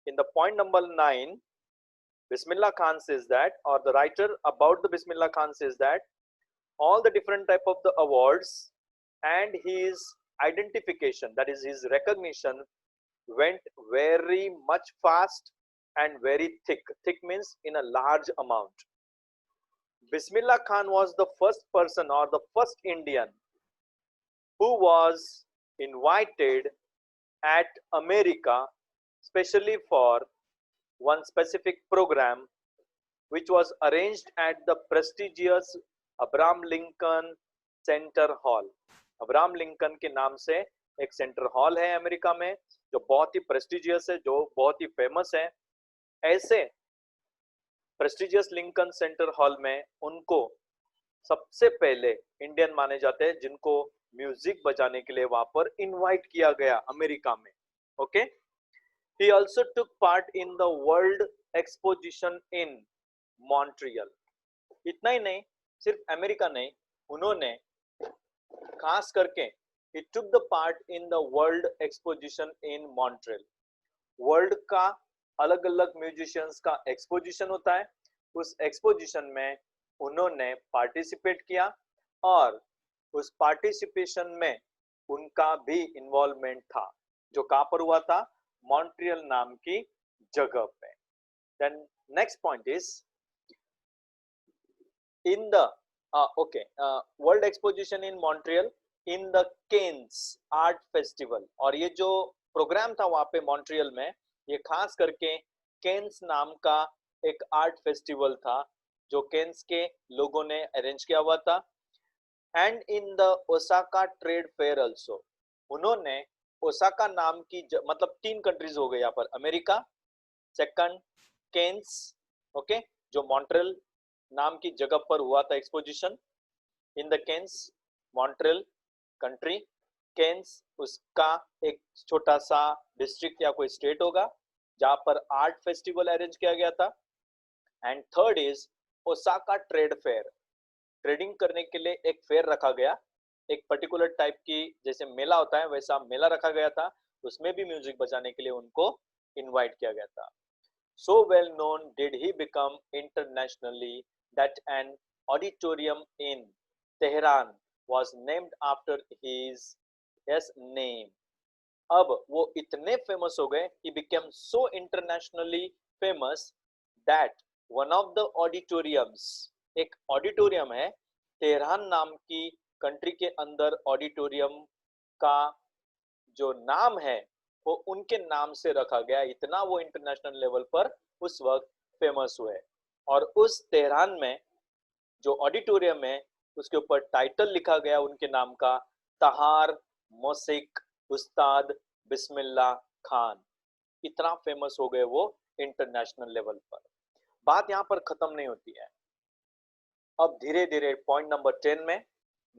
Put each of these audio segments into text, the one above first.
In the point number 9, Bismillah Khan says that, or the writer about the Bismillah Khan says that, all the different type of the awards and his identification, that is his recognition, went very much fast and very thick. Thick means in a large amount. Bismillah Khan was the first person or the first Indian who was invited at America specially for one specific program which was arranged at the prestigious Abraham Lincoln centre hall. Abraham Lincoln के नाम से एक centre hall है America में जो बहुत ही prestigious है, जो बहुत ही फेमस है. ऐसे प्रेस्टिजियस लिंकन सेंटर हॉल में उनको सबसे पहले इंडियन माने जाते हैं जिनको म्यूजिक बजाने के लिए वहां पर इनवाइट किया गया अमेरिका में. Okay. He also took part in the World Exposition in Montreal. इतना ही नहीं, सिर्फ अमेरिका नहीं, उन्होंने खास करके he took the part in the World Exposition in Montreal. World का अलग अलग म्यूजिशियंस का एक्सपोजिशन होता है, उस एक्सपोजिशन में उन्होंने पार्टिसिपेट किया और उस पार्टिसिपेशन में उनका भी इन्वॉल्वमेंट था जो कहां पर हुआ था, मॉन्ट्रियल नाम की जगह पे. Then next point is in the world exposition in Montreal in the Cannes art festival. और ये जो प्रोग्राम था वहां पे मॉन्ट्रियल में, ये खास करके केन्स नाम का एक आर्ट फेस्टिवल था जो केन्स के लोगों ने अरेंज किया हुआ था. And in the Osaka trade fair also, उन्होंने ओसाका नाम की मतलब 3 कंट्रीज हो गए यहाँ पर, अमेरिका, सेकंड केन्स, ओके, जो मॉन्ट्रियल नाम की जगह पर हुआ था exposition. In the Cannes, Montreal country, Cannes उसका एक छोटा सा डिस्ट्रिक्ट या कोई स्टेट होगा जहां पर आर्ट फेस्टिवल अरेंज किया गया था. And third is Osaka trade fair. Trading करने के लिए एक फेयर रखा गया, एक पर्टिकुलर टाइप की जैसे मेला होता है वैसा मेला रखा गया था, उसमें भी म्यूजिक बजाने के लिए उनको इनवाइट किया गया था. So well known did he become internationally that an auditorium in Tehran was named after his name. अब वो इतने फेमस हो गए, he became so internationally famous that one of the auditoriums, एक ऑडिटोरियम है तेहरान नाम की कंट्री के अंदर, ऑडिटोरियम का जो नाम है वो उनके नाम से रखा गया. इतना वो इंटरनेशनल लेवल पर उस वक्त फेमस हुए. और उस तेहरान में जो ऑडिटोरियम है उसके ऊपर टाइटल लिखा गया उनके नाम का, तहार मोसिक उस्ताद बिस्मिल्लाह खान. इतना फेमस हो गए वो इंटरनेशनल लेवल पर. बात यहाँ पर खत्म नहीं होती है. अब धीरे धीरे पॉइंट नंबर 10 में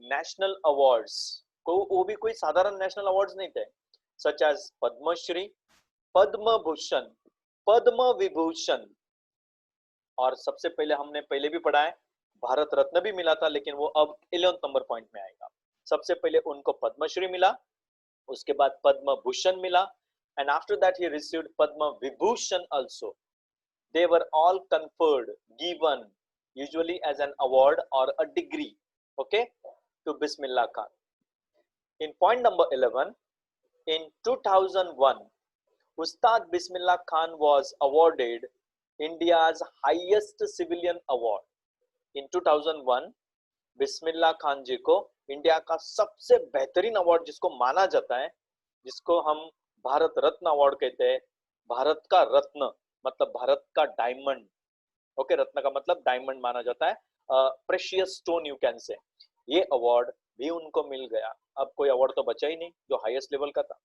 नेशनल अवार्ड्स को, वो भी कोई साधारण नेशनल अवार्ड्स नहीं थे, सच एज पद्मश्री, पद्म भूषण, पद्म विभूषण, और सबसे पहले हमने पहले भी पढ़ा है भारत रत्न भी मिला था, लेकिन वो अब 11 नंबर पॉइंट में आएगा. सबसे पहले उनको पद्मश्री मिला, उसके बाद पद्म भूषण मिला, and after that he received Padma Vibhushan also. They were all conferred, given usually as an award or a degree, okay, to Bismillah Khan. In point number 11, in 2001, Ustad Bismillah Khan was awarded India's highest civilian award. In 2001, Bismillah Khan जी को India का सबसे बेहतरीन award जिसको माना जाता है, जिसको हम भारत रत्न अवार्ड कहते हैं, भारत का रत्न मतलब भारत का डायमंड, ओके, रत्न का मतलब डायमंड माना जाता है, precious stone you can say, ये अवार्ड भी उनको मिल गया. अब कोई अवार्ड तो बचा ही नहीं जो हाईएस्ट लेवल का था.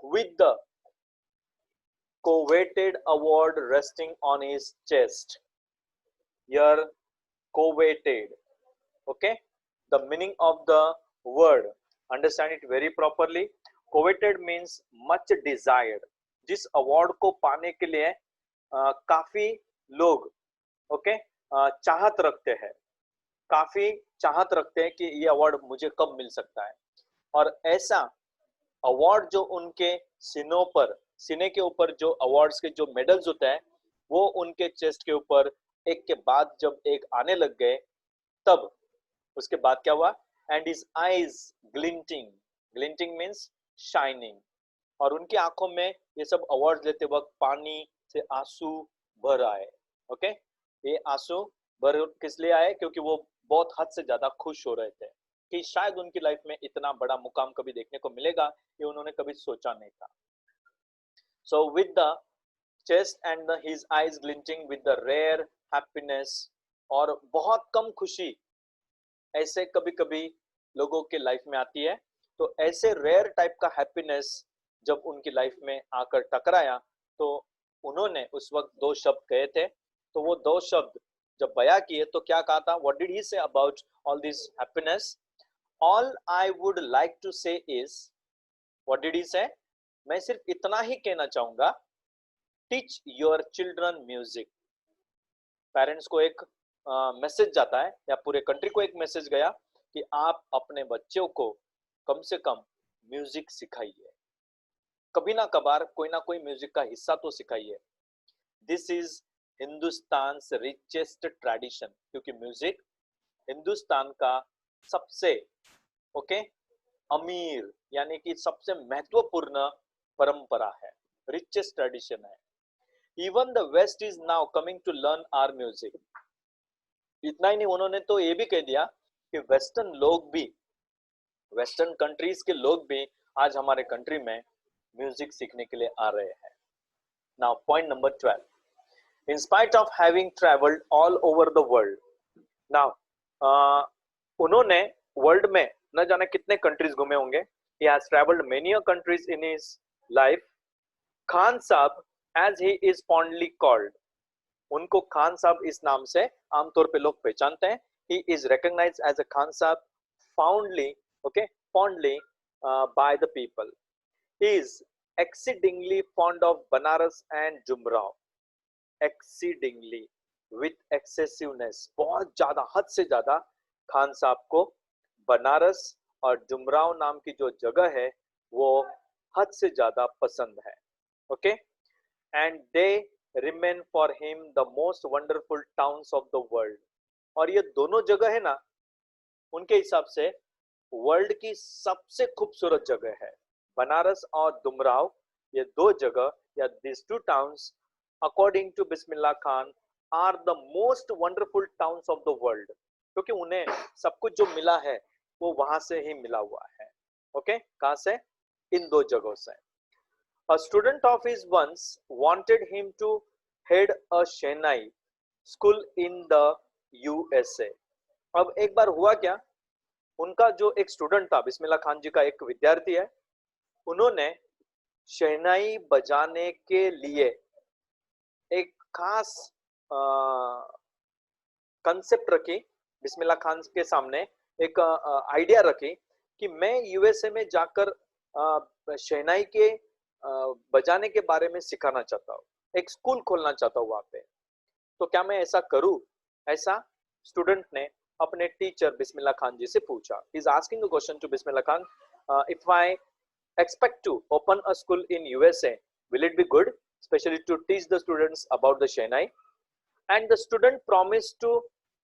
With the coveted award resting on his chest. Here coveted, okay, the meaning of the word, understand it very properly. Coveted means much desired. जिस अवार्ड को पाने के लिए काफी लोग, ओके, चाहत रखते हैं, काफी चाहत रखते हैं कि ये अवार्ड मुझे कब मिल सकता है. और ऐसा अवार्ड जो उनके सीनों पर सीने के ऊपर जो अवार्ड्स के जो मेडल्स होते हैं वो उनके चेस्ट के ऊपर एक के बाद जब एक आने लग गए, तब उसके बाद क्या हुआ, and his eyes glinting, glinting means shining, और उनकी आंखों में ये सब अवार्ड लेते वक्त पानी से आंसू भर आए। ओके, ये आंसू भर किस लिए आए, क्योंकि वो बहुत हद से ज्यादा खुश हो रहे थे कि शायद उनकी लाइफ में इतना बड़ा मुकाम कभी देखने को मिलेगा, ये उन्होंने कभी सोचा नहीं था। So with the chest and his eyes glinting with the rare happiness, और बहुत कम खुशी ऐसे कभी कभी लोगों के लाइफ में आती है, तो ऐसे रेयर टाइप का हैप्पीनेस जब उनकी लाइफ में आकर टकराया, तो उन्होंने उस वक्त दो शब्द कहे थे। तो वो दो शब्द जब बया किए तो क्या कहा था, what did he say about all this happiness, all I would like to say is, what did he say, मैं सिर्फ इतना ही कहना चाहूंगा, teach your children music. Parents को एक मैसेज जाता है, या पूरे कंट्री को एक मैसेज गया कि आप अपने बच्चों को कम से कम म्यूजिक सिखाइए, कभी ना कभार कोई ना कोई म्यूजिक का हिस्सा तो सिखाइए। This is Hindustan richest tradition, क्योंकि म्यूजिक हिंदुस्तान का सबसे ओके अमीर यानी कि सबसे महत्वपूर्ण परंपरा है, रिचेस्ट ट्रेडिशन है। Even the west is now coming to learn our music. इतना ही नहीं, उन्होंने तो ये भी कह दिया कि वेस्टर्न लोग भी, वेस्टर्न कंट्रीज के लोग भी आज हमारे कंट्री में म्यूजिक सीखने के लिए आ रहे हैं। Now point number 12, in spite of having traveled all over the world, now उन्होंने वर्ल्ड में न जाने कितने कंट्रीज घूमे होंगे, he has traveled many countries in his life, Khan साहब as he is fondly called, उनको खान साहब इस नाम से आमतौर पे लोग पहचानते हैं। he is recognized as a Khan साहब fondly, okay, fondly by the people. he is exceedingly fond of Banaras and Jumrao, exceedingly with excessiveness, बहुत ज्यादा, हद से ज्यादा खान साहब को बनारस और जुमराव नाम की जो जगह है वो हद से ज्यादा पसंद है। Okay, and they remain for him the most wonderful towns of the world, और ये दोनों जगह है ना, उनके हिसाब से वर्ल्ड की सबसे खूबसूरत जगह है। बनारस और जुमराव, ये दो जगह या this two towns according to Bismillah Khan are the most wonderful towns of the world, क्योंकि उन्हें सब कुछ जो मिला है वो वहां से ही मिला हुआ है। ओके, कहां से, इन दो जगहों से। A student of his once wanted him to head a Shehnai school in the USA. अब एक बार हुआ क्या, उनका जो एक स्टूडेंट था, बिस्मिल्लाह खान जी का एक विद्यार्थी है, उन्होंने शहनाई बजाने के लिए एक खास कंसेप्ट रखी, बिस्मिल्लाह खान के सामने एक आइडिया रखी कि मैं यूएसए में जाकर शहनाई के बजाने के बारे में सिखाना चाहता हूँ, एक स्कूल खोलना चाहता हूँ वहां पे, तो क्या मैं ऐसा करूँ? ऐसा स्टूडेंट ने अपने टीचर बिस्मिल्लाह खान जी से पूछा। He is asking a question to Bismillah Khan, if I expect to open a school in USA, will it be good, especially to teach the students about the Shehnai? And the student promised to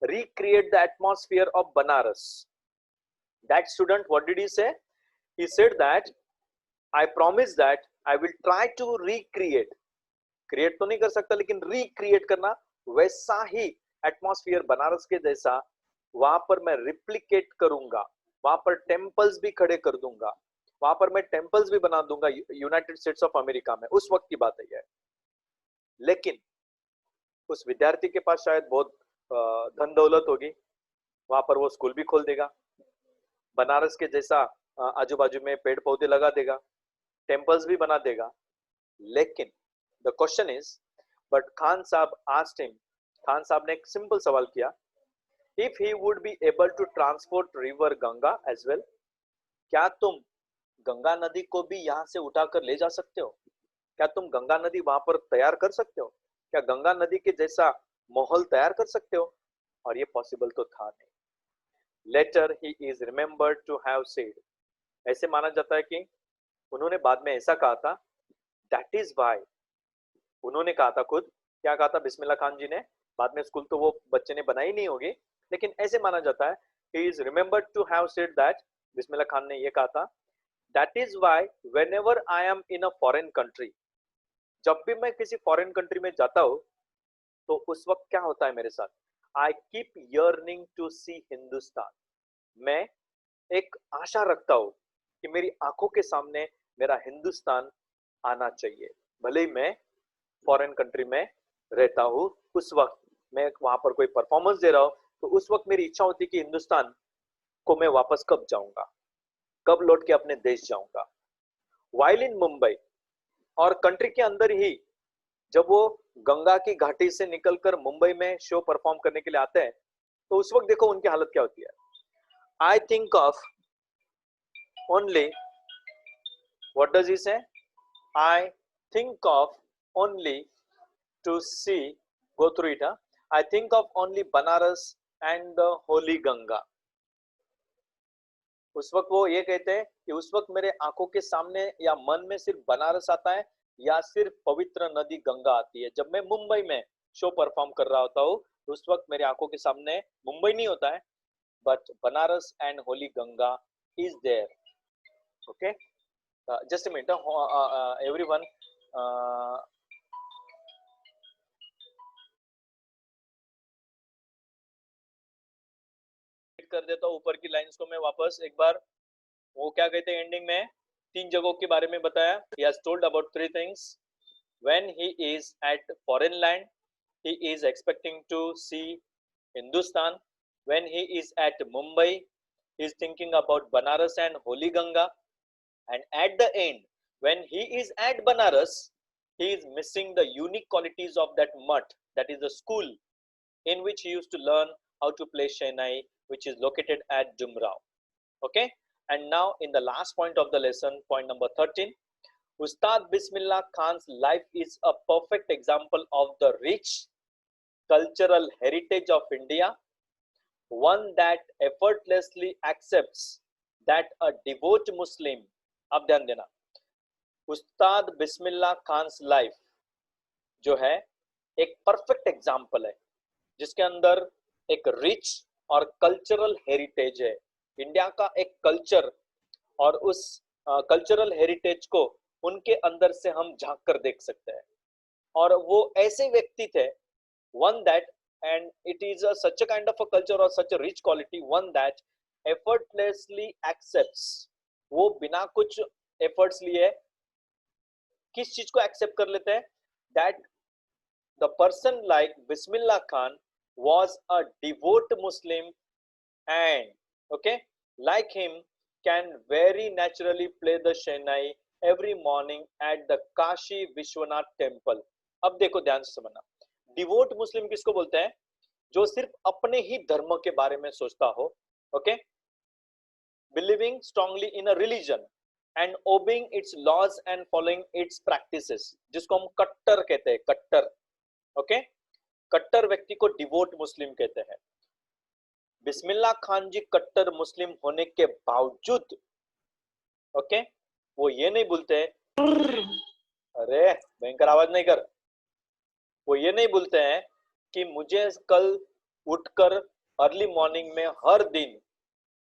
recreate the atmosphere of Banaras. That student, what did he say? He said that I promise that I will try to recreate. Create तो नहीं कर सकता, लेकिन recreate करना, वैसा ही atmosphere Banaras के जैसा वहां पर मैं रिप्लिकेट करूंगा, वहां पर टेम्पल्स भी खड़े कर दूंगा, वहां पर मैं टेम्पल्स भी बना दूंगा यूनाइटेड स्टेट्स ऑफ अमेरिका में। उस वक्त की बात है। लेकिन उस विद्यार्थी के पास शायद बहुत धन दौलत होगी, वहां पर वो स्कूल भी खोल देगा, बनारस के जैसा आजू बाजू में पेड़ पौधे लगा देगा, टेम्पल्स भी बना देगा। लेकिन the question is, but Khan साहब आस्क्ड हिम, खान साहब ने एक सिंपल सवाल किया, if he would be able to transport river Ganga as well, क्या तुम गंगा नदी को भी यहाँ से उठाकर ले जा सकते हो? क्या तुम गंगा नदी वहां पर तैयार कर सकते हो? क्या गंगा नदी के जैसा माहौल तैयार कर सकते हो? और ये पॉसिबल तो था नहीं। Later he is remembered to have said, ऐसे माना जाता है कि उन्होंने बाद में ऐसा कहा था, दैट इज वाई उन्होंने कहा था खुद, क्या कहा था बिस्मिल्लाह खान जी ने, बाद में स्कूल तो वो बच्चे ने बनाई नहीं होगी, लेकिन ऐसे माना जाता है, he is remembered to have said that, Bismillah Khan ने ये कहा था, that is why whenever I am in a foreign country, जब भी मैं किसी फॉरेन कंट्री में जाता हूँ तो उस वक्त क्या होता है मेरे साथ, आई कीप यर्निंग टू सी हिंदुस्तान, मैं एक आशा रखता हूँ कि मेरी आंखों के सामने मेरा हिंदुस्तान आना चाहिए, भले ही मैं फॉरेन कंट्री में रहता हूँ, उस वक्त मैं वहां पर कोई परफॉर्मेंस दे रहा हूँ तो उस वक्त मेरी इच्छा होती कि हिंदुस्तान को मैं वापस कब जाऊंगा, कब लौट के अपने देश जाऊंगा। वाइल इन मुंबई, और कंट्री के अंदर ही जब वो गंगा की घाटी से निकलकर मुंबई में शो परफॉर्म करने के लिए आते हैं तो उस वक्त देखो उनकी हालत क्या होती है, I think of only, what does he say, I think of only to see, go through it, I think of only Banaras and the holy Ganga। उस वक्त वो ये कहते हैं कि उस वक्त मेरे आंखों के सामने या मन में सिर्फ बनारस आता है या सिर्फ पवित्र नदी गंगा आती है। जब मैं मुंबई में शो परफॉर्म कर रहा होता हूँ उस वक्त मेरे आंखों के सामने मुंबई नहीं होता है, but Banaras and holy Ganga is there. Okay, just a minute everyone, कर देता हूँ ऊपर की लाइंस को मैं वापस एक बार। वो क्या कहते हैं एंडिंग में, तीन जगहों के बारे में बताया, he has told about three things, when he is at foreign land he is expecting to see Hindustan, when he is at Mumbai he is thinking about Banaras and holy Ganga, and at the end when he is at Banaras he is missing the unique qualities of that mutt, that is the school in which he used to learn how to play Shehnai, which is located at Dumrao. Okay, and now in the last point of the lesson, point number 13, Ustad Bismillah Khan's life is a perfect example of the rich cultural heritage of India, one that effortlessly accepts that a devout Muslim, अब ध्यान देना, उस्ताद बिस्मिल्लाह Khans life जो है एक perfect example है जिसके अंदर एक रिच और कल्चरल हेरिटेज है, इंडिया का एक कल्चर, और उस कल्चरल हेरिटेज को उनके अंदर से हम झांक कर देख सकते हैं। और वो ऐसे व्यक्ति थे, one that, and it is such a kind of a culture और such a rich quality, one that effortlessly accepts, वो बिना कुछ एफर्ट्स लिए किस चीज को एक्सेप्ट कर लेते हैं, that the person like Bismillah Khan was a devout Muslim and okay, like him can very naturally play the Shehnai every morning at the Kashi Vishwanath temple। अब देखो ध्यान से समझना, डिवोट मुस्लिम किसको बोलते हैं, जो सिर्फ अपने ही धर्म के बारे में सोचता हो, okay, believing strongly in a religion and obeying its laws and following its practices, जिसको हम कट्टर कहते हैं, कट्टर, ओके, कट्टर व्यक्ति को डिवोट मुस्लिम कहते हैं। बिस्मिल्लाह खान जी कट्टर मुस्लिम होने के बावजूद, ओके, वो ये नहीं बोलते, अरे भयंकर आवाज नहीं कर, वो ये नहीं बोलते हैं कि मुझे कल उठकर अर्ली मॉर्निंग में हर दिन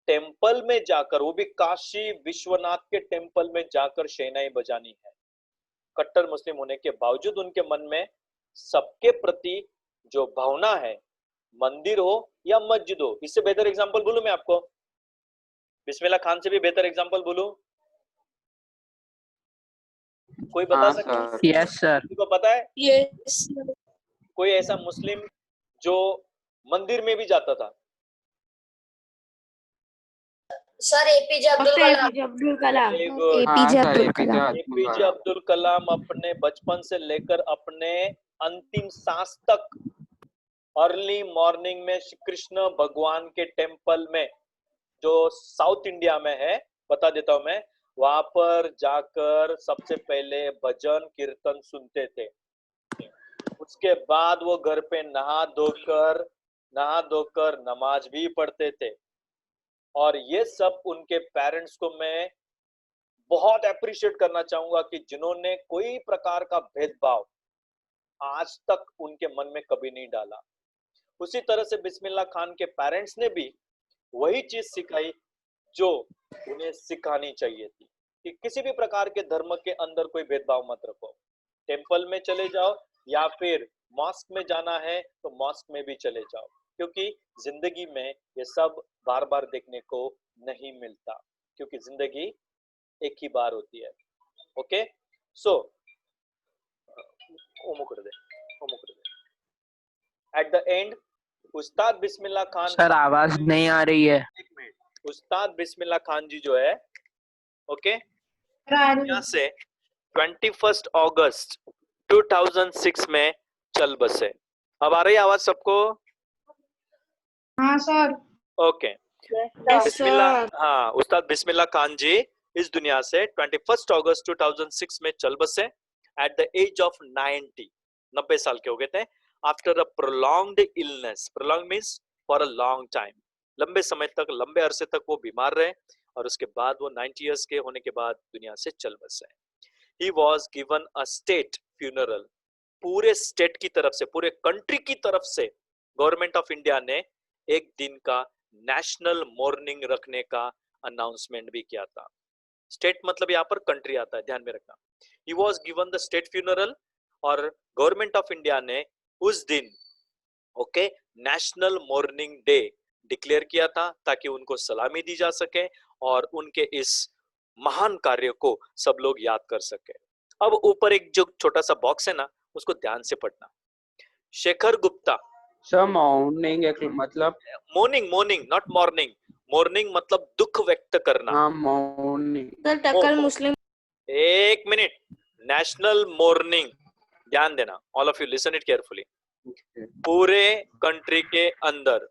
टेंपल में जाकर, वो भी काशी विश्वनाथ के टेंपल में जाकर शहनाई बजानी है। कट्टर मुस्लिम होने के बावजूद उनके मन में सबके प्रति जो भावना है, मंदिर हो या मस्जिद हो, इससे बेहतर एग्जांपल बोलूं मैं आपको, बिस्मिल्लाह खान से भी बेहतर एग्जांपल बोलूं, कोई बता सकता है? यस सर, किसी को पता है? यस कोई ऐसा मुस्लिम जो मंदिर में भी जाता था? Sir, APJ Abdul Kalam. APJ Abdul Kalam अपने बचपन से लेकर अपने अंतिम सांस तक अर्ली मॉर्निंग में श्री कृष्ण भगवान के टेंपल में, जो साउथ इंडिया में है, बता देता हूं मैं, वहां पर जाकर सबसे पहले भजन कीर्तन सुनते थे, उसके बाद वो घर पे नहा धोकर नमाज भी पढ़ते थे। और ये सब उनके पेरेंट्स को मैं बहुत अप्रिशिएट करना चाहूंगा कि जिन्होंने कोई प्रकार का भेदभाव आज तक उनके मन में कभी नहीं डाला। उसी तरह से बिस्मिल्लाह खान के पेरेंट्स ने भी वही चीज सिखाई जो उन्हें सिखानी चाहिए थी कि किसी भी प्रकार के धर्म के अंदर कोई भेदभाव मत रखो। टेंपल में चले जाओ या फिर मॉस्क में जाना है तो मॉस्क में भी चले जाओ, क्योंकि जिंदगी में ये सब बार बार देखने को नहीं मिलता, क्योंकि जिंदगी एक ही बार होती है। Okay, so at the end Ustad Bismillah Khan, sir आवाज नहीं आ रही है। एक मिनट, उस्ताद बिस्मिल्लाह खान जी जो है, ओके, यहाँ से 21 अगस्त 2006 में चल बसे। अब आ रही आवाज सबको? हाँ सर। ओके, बिस्मिल्लाह, हाँ, उस्ताद बिस्मिल्लाह खान जी इस दुनिया से 21 अगस्त 2006 में चल बसे एट द एज ऑफ 90 साल के हो गए थे। After a prolonged illness, prolong means for a long time, लंबे समय तक, लंबे अरसे तक वो बीमार रहे और उसके बाद वो 90 इयर्स के होने के बाद दुनिया से चल बसे। He was given a state funeral, पूरे स्टेट की तरफ से, पूरे कंट्री की तरफ से गवर्नमेंट ऑफ इंडिया ने एक दिन का नेशनल मॉर्निंग रखने का अनाउंसमेंट भी किया था। स्टेट मतलब यहाँ पर कंट्री आता है, ध्यान में रखना। He was given the state funeral और गवर्नमेंट ऑफ इंडिया ने उस दिन okay national morning day declare किया था ताकि उनको सलामी दी जा सके और उनके इस महान कार्य को सब लोग याद कर सके। अब ऊपर एक जो छोटा सा बॉक्स है ना, उसको ध्यान से पढ़ना। शेखर गुप्ता, सर मॉर्निंग एक मतलब morning, morning not morning, morning मतलब दुख व्यक्त करना। हाँ मॉर्निंग। सर टक्कर मुस्लिम। एक मिनट, नेशनल मॉर्निंग, ध्यान देना, all of you listen it carefully. पूरे कंट्री के अंदर